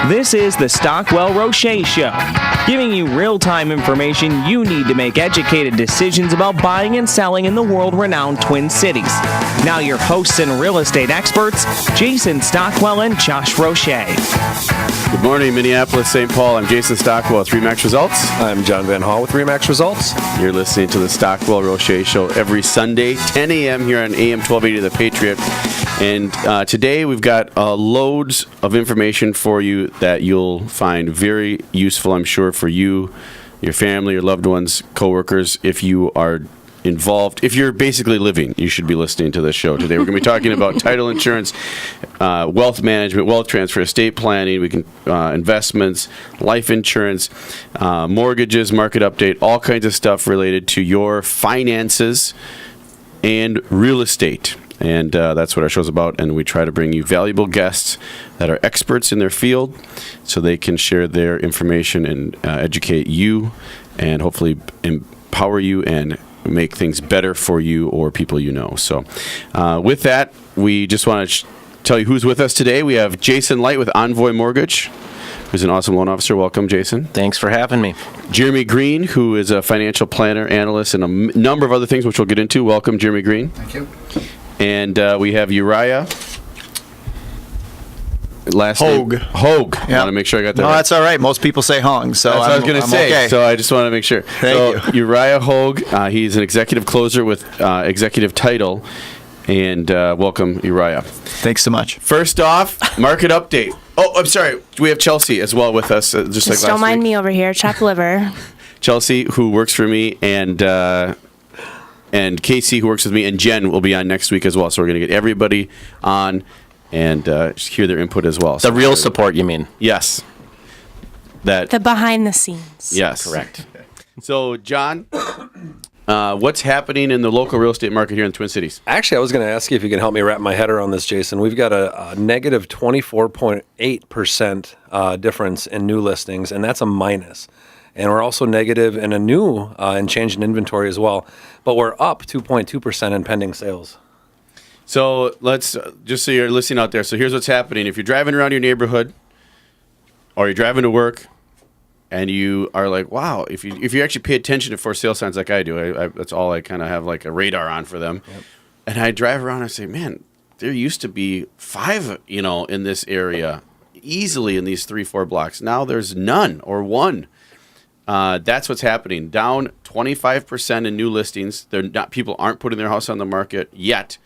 This is the Stockwell Roche Show, giving you real-time information you need to make educated decisions about buying and selling in the world-renowned Twin Cities. Now your hosts and real estate experts, Jason Stockwell and Josh Roche. Good morning, Minneapolis, St. Paul. I'm Jason Stockwell with RE/MAX Results. I'm John Van Hall with RE/MAX Results. You're listening to the Stockwell Roche Show every Sunday, 10 a.m. here on AM 1280 The Patriot. And today we've got loads of information for you that you'll find very useful, I'm sure, for you, your family, your loved ones, coworkers. If you are involved, if you're basically living, you should be listening to this show today. We're going to be talking about title insurance, wealth management, wealth transfer, estate planning, we can investments, life insurance, mortgages, market update, all kinds of stuff related to your finances and real estate. And that's what our show's about. And we try to bring you valuable guests that are experts in their field so they can share their information and educate you and hopefully empower you and make things better for you or people you know. So with that, we just want to tell you who's with us today. We have Jason Light with Envoy Mortgage, who's an awesome loan officer. Welcome, Jason. Thanks for having me. Jeremy Green, who is a financial planner, analyst, and a number of other things, which we'll get into. Welcome, Jeremy Green. Thank you. And we have Uriah. Last Hogue. name? Hogue. Yep. I want to make sure I got that No, right. that's all right. Most people say Hung, so That's what I was going to say. Okay. So I just want to make sure. Thank you. Uriah Hogue, he's an executive closer with executive title. And welcome, Uriah. Thanks so much. First off, market update. Oh, I'm sorry. We have Chelsea as well with us, just like last don't mind week. me over here, chopped liver. Chelsea, who works for me, and Casey, who works with me, and Jen will be on next week as well. So we're going to get everybody on and hear their input as well. The real support, you mean? Yes. The behind the scenes. Yes. Correct. So, John, what's happening in the local real estate market here in the Twin Cities? Actually, I was going to ask you if you can help me wrap my head around this, Jason. We've got a negative 24.8% difference in new listings, and that's a minus. And we're also negative in a new and change in inventory as well. But we're up 2.2% in pending sales. So let's, just so you're listening out there, so here's what's happening. If you're driving around your neighborhood or you're driving to work and you are like, wow, if you actually pay attention to for sale signs like I do, that's all I kind of have like a radar on for them. Yep. And I drive around and I say, man, there used to be 5, in this area easily in these 3-4 blocks. Now there's none or 1. That's what's happening. Down 25% in new listings. People aren't putting their house on the market yet.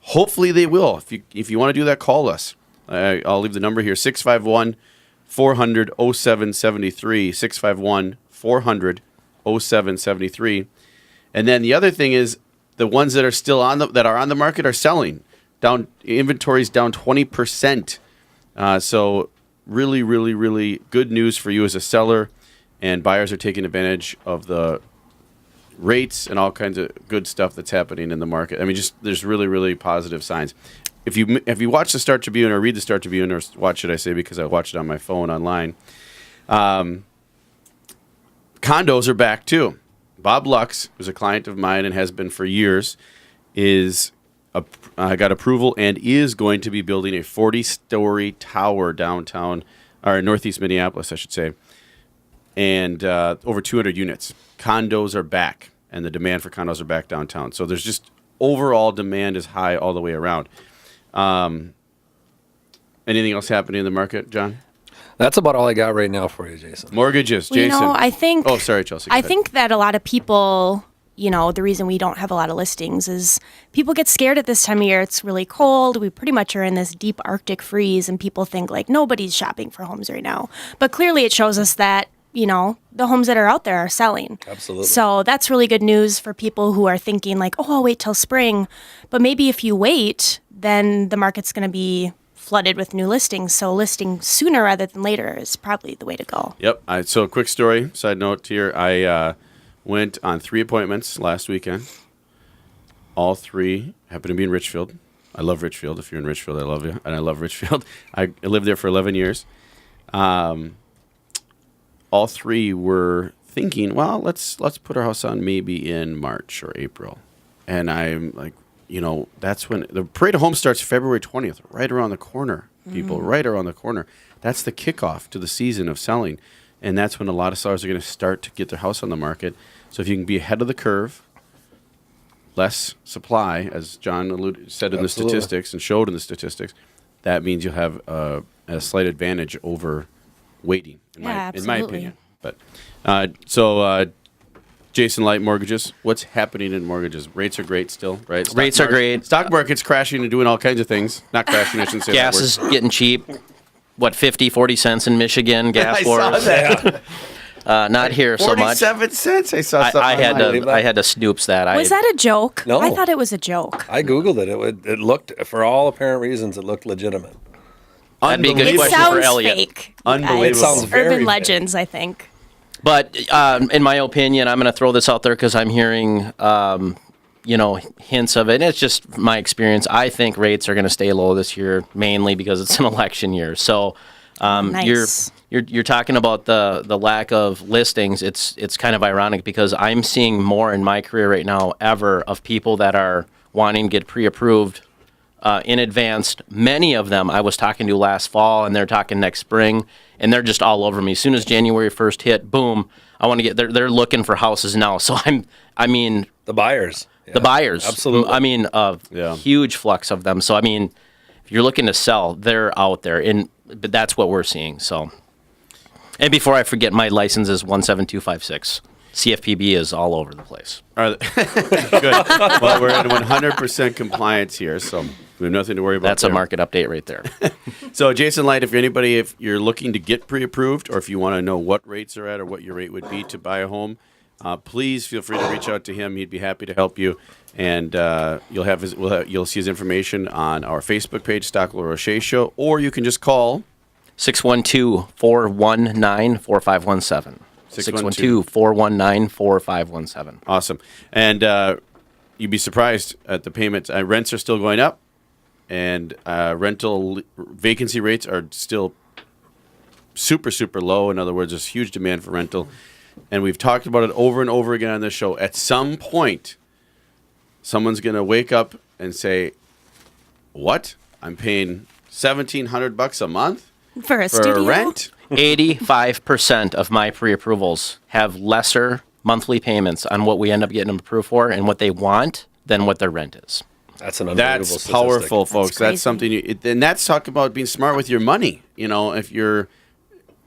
Hopefully they will. If you want to do that, call us. I'll leave the number here, 651-400-0773, 651-400-0773. And then the other thing is the ones that are still on the market are selling. Inventory's down 20%. So really, really, really good news for you as a seller. And buyers are taking advantage of the rates and all kinds of good stuff that's happening in the market. I mean, there's really, really positive signs. If you watch the Star Tribune or read the Star Tribune or watch it, I say because I watch it on my phone online, condos are back too. Bob Lux, who's a client of mine and has been for years, got approval and is going to be building a 40-story tower downtown, or northeast Minneapolis, I should say. And over 200 units. Condos are back, and the demand for condos are back downtown. So there's just overall demand is high all the way around. Anything else happening in the market, John? That's about all I got right now for you, Jason. Mortgages, Well, Jason. I think. Oh, sorry, Chelsea. I think that a lot of people, the reason we don't have a lot of listings is people get scared at this time of year. It's really cold. We pretty much are in this deep Arctic freeze, and people think like nobody's shopping for homes right now. But clearly, it shows us that. The homes that are out there are selling. Absolutely. So that's really good news for people who are thinking like, oh, I'll wait till spring. But maybe if you wait, then the market's going to be flooded with new listings. So listing sooner rather than later is probably the way to go. Yep. So quick story, side note here. I went on 3 appointments last weekend. All 3 happened to be in Richfield. I love Richfield. If you're in Richfield, I love you. And I love Richfield. I lived there for 11 years. All 3 were thinking, well, let's put our house on maybe in March or April. And I'm like, that's when the Parade of Homes starts February 20th, right around the corner, people, right around the corner. That's the kickoff to the season of selling. And that's when a lot of sellers are going to start to get their house on the market. So if you can be ahead of the curve, less supply, as John said in the statistics and showed in the statistics, that means you'll have a slight advantage over waiting, in my opinion. But Jason Light Mortgages, what's happening in mortgages? Rates are great still, right? Rates are great. Stock market's crashing and doing all kinds of things. Not crashing, I shouldn't say Gas that word. is getting cheap. What, 50, 40 cents in Michigan? Gas I saw wars. that. Not here so much. 47 cents. I saw something. I had online. to. I had to snoops that. Was that a joke? No. I thought it was a joke. I Googled it. It looked, for all apparent reasons, it looked legitimate. That'd be a good It question for sounds Elliot. fake. Unbelievable. It sounds very Urban fake. legends, I think. But in my opinion, I'm going to throw this out there because I'm hearing, hints of it. And it's just my experience. I think rates are going to stay low this year, mainly because it's an election year. So Nice. you're talking about the lack of listings. It's kind of ironic because I'm seeing more in my career right now ever of people that are wanting to get pre-approved in advance. Many of them I was talking to last fall, and they're talking next spring, and they're just all over me. As soon as January 1st hit, boom, I want to get. They're looking for houses now. So the buyers. Yeah, the buyers. Absolutely. I mean, huge flux of them. So I mean, if you're looking to sell, they're out there, but that's what we're seeing. So, and before I forget, my license is 17256. CFPB is all over the place. Good. Well, we're in 100% compliance here, so we have nothing to worry about. That's there. a market update right there. So, Jason Light, if you're looking to get pre-approved, or if you want to know what rates are at or what your rate would be to buy a home, please feel free to reach out to him. He'd be happy to help you, and you'll see his information on our Facebook page, Stockwell Roche Show, or you can just call 612-419-4517. 612-419-4517. Awesome. And you'd be surprised at the payments. Rents are still going up, and rental vacancy rates are still super, super low. In other words, there's huge demand for rental. And we've talked about it over and over again on this show. At some point, someone's going to wake up and say, what? I'm paying $1,700 a month For a studio? rent? 85% of my pre-approvals have lesser monthly payments on what we end up getting them approved for and what they want than what their rent is. That's an unbelievable That's statistic. powerful, folks. crazy. That's something and that's talk about being smart with your money. If you're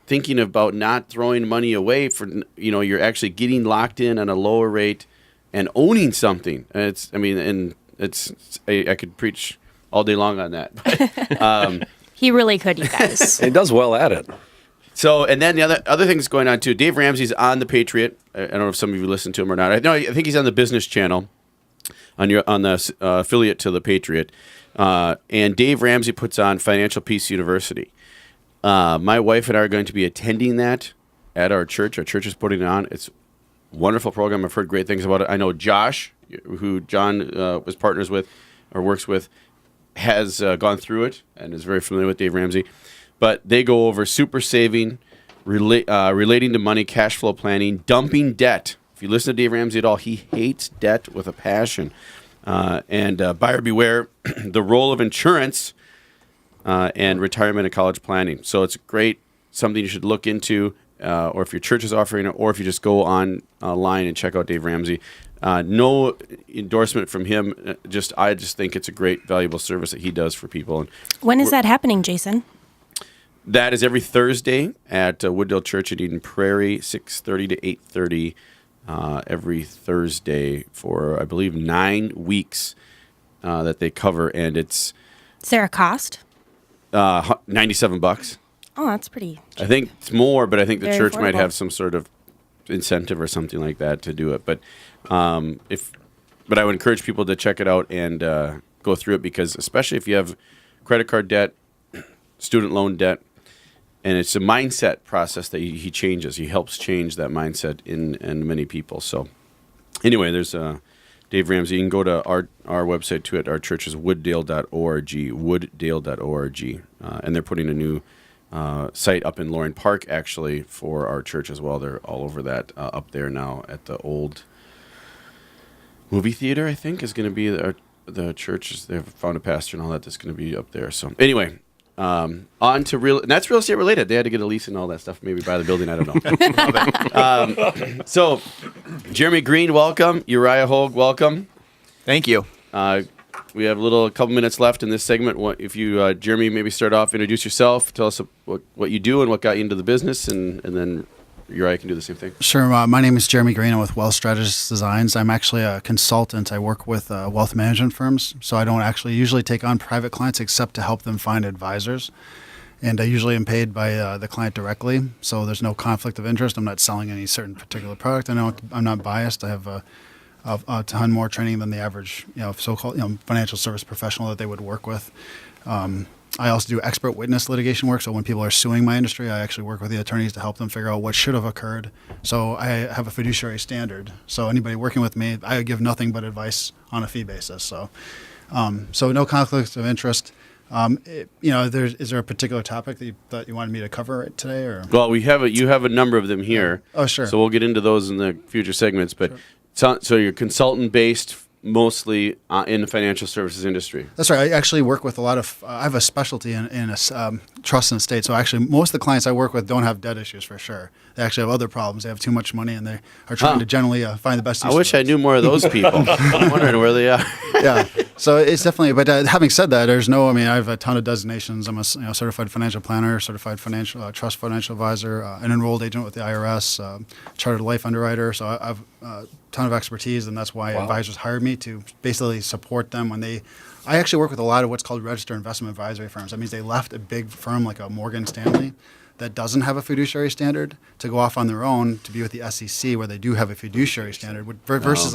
thinking about not throwing money away you're actually getting locked in on a lower rate and owning something. I could preach all day long on that. He really could, you guys. He does well at it. So, and then the other thing that's going on too, Dave Ramsey's on the Patriot. I don't know if some of you listen to him or not. I think he's on the business channel on the affiliate to the Patriot. And Dave Ramsey puts on Financial Peace University. My wife and I are going to be attending that at our church. Our church is putting it on. It's a wonderful program. I've heard great things about it. I know Josh, who John was partners with or works with, has gone through it and is very familiar with Dave Ramsey. But they go over super saving, relating to money, cash flow planning, dumping debt. If you listen to Dave Ramsey at all, he hates debt with a passion. And buyer beware, the role of insurance and retirement and college planning. So it's great, something you should look into, or if your church is offering it, or if you just go online and check out Dave Ramsey. No endorsement from him. I just think it's a great, valuable service that he does for people. And When is that happening, Jason? that is every Thursday at Wooddale Church in Eden Prairie, 6:30 to 8:30 every Thursday for, I believe, 9 weeks that they cover, and it's Is there a cost? $97. Oh, that's pretty cheap. I think it's more, but I think the Very church might affordable. have some sort of incentive or something like that to do it. But I would encourage people to check it out and go through it, because especially if you have credit card debt, student loan debt, and it's a mindset process that he changes. He helps change that mindset in many people. So anyway, there's Dave Ramsey. You can go to our website too at our church is wooddale.org, wooddale.org, and they're putting a new site up in Loring Park actually for our church as well. They're all over that up there now at the old movie theater. I think is going to be the churches, they've found a pastor and all that's going to be up there. So anyway, on to real, and that's real estate related. They had to get a lease and all that stuff, maybe buy the building. I don't know. So Jeremy Green, welcome. Uriah Hogue, welcome. Thank you. We have a couple minutes left in this segment. If you, Jeremy, maybe start off, introduce yourself, tell us what you do and what got you into the business, and then Uriah can do the same thing. Sure. My name is Jeremy Green. I'm with Wealth Strategist Designs. I'm actually a consultant. I work with wealth management firms, so I don't actually usually take on private clients except to help them find advisors. And I usually am paid by the client directly, so there's no conflict of interest. I'm not selling any certain particular product. I know I'm not biased. I have a ton more training than the average, so-called financial service professional that they would work with. I also do expert witness litigation work. So when people are suing my industry, I actually work with the attorneys to help them figure out what should have occurred. So I have a fiduciary standard. So anybody working with me, I give nothing but advice on a fee basis. So no conflicts of interest. Is there a particular topic that you wanted me to cover today, or? Well, you have a number of them here. Oh, sure. So we'll get into those in the future segments. But so you're consultant based, mostly in the financial services industry. That's right. I actually work with a lot of. I have a specialty in trust and estate. So actually, most of the clients I work with don't have debt issues for sure. They actually have other problems. They have too much money, and they are trying to generally find the best use. I wish I knew more of those people. I'm wondering where they are. Yeah. So it's definitely. But having said that, there's no. I mean, I have a ton of designations. I'm a certified financial planner, certified financial trust financial advisor, an enrolled agent with the IRS, chartered life underwriter. So I've a ton of expertise, and that's why advisors hired me to basically support them when they. I actually work with a lot of what's called registered investment advisory firms. That means they left a big firm like a Morgan Stanley that doesn't have a fiduciary standard to go off on their own to be with the SEC, where they do have a fiduciary standard versus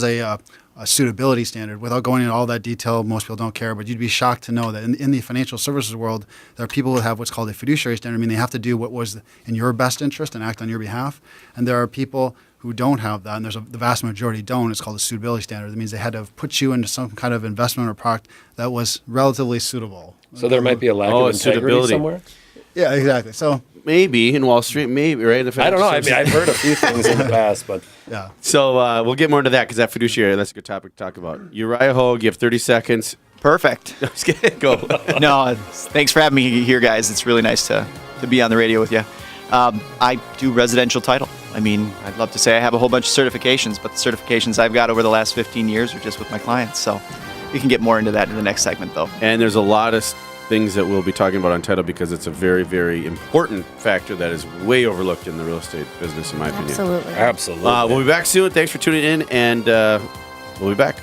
a suitability standard. Without going into all that detail, most people don't care, but you'd be shocked to know that in the financial services world, there are people who have what's called a fiduciary standard. I mean, they have to do what was in your best interest and act on your behalf. And there are people who don't have that, and the vast majority don't. It's called a suitability standard. That means they had to put you into some kind of investment or product that was relatively suitable. So there might be a lack of integrity suitability somewhere? Yeah, exactly. So maybe in Wall Street, maybe, right? I don't know. I mean, I've heard a few things in the past, but yeah. So we'll get more into that because that fiduciary, that's a good topic to talk about. Uriah Hogue, you have 30 seconds. Perfect. Just kidding. Go. No, thanks for having me here, guys. It's really nice to be on the radio with you. I do residential title. I mean, I'd love to say I have a whole bunch of certifications, but the certifications I've got over the last 15 years are just with my clients. So we can get more into that in the next segment, though. And there's a lot of things that we'll be talking about on title because it's a very, very important factor that is way overlooked in the real estate business, in my opinion. Absolutely. absolutely. We'll be back soon. Thanks for tuning in, and we'll be back.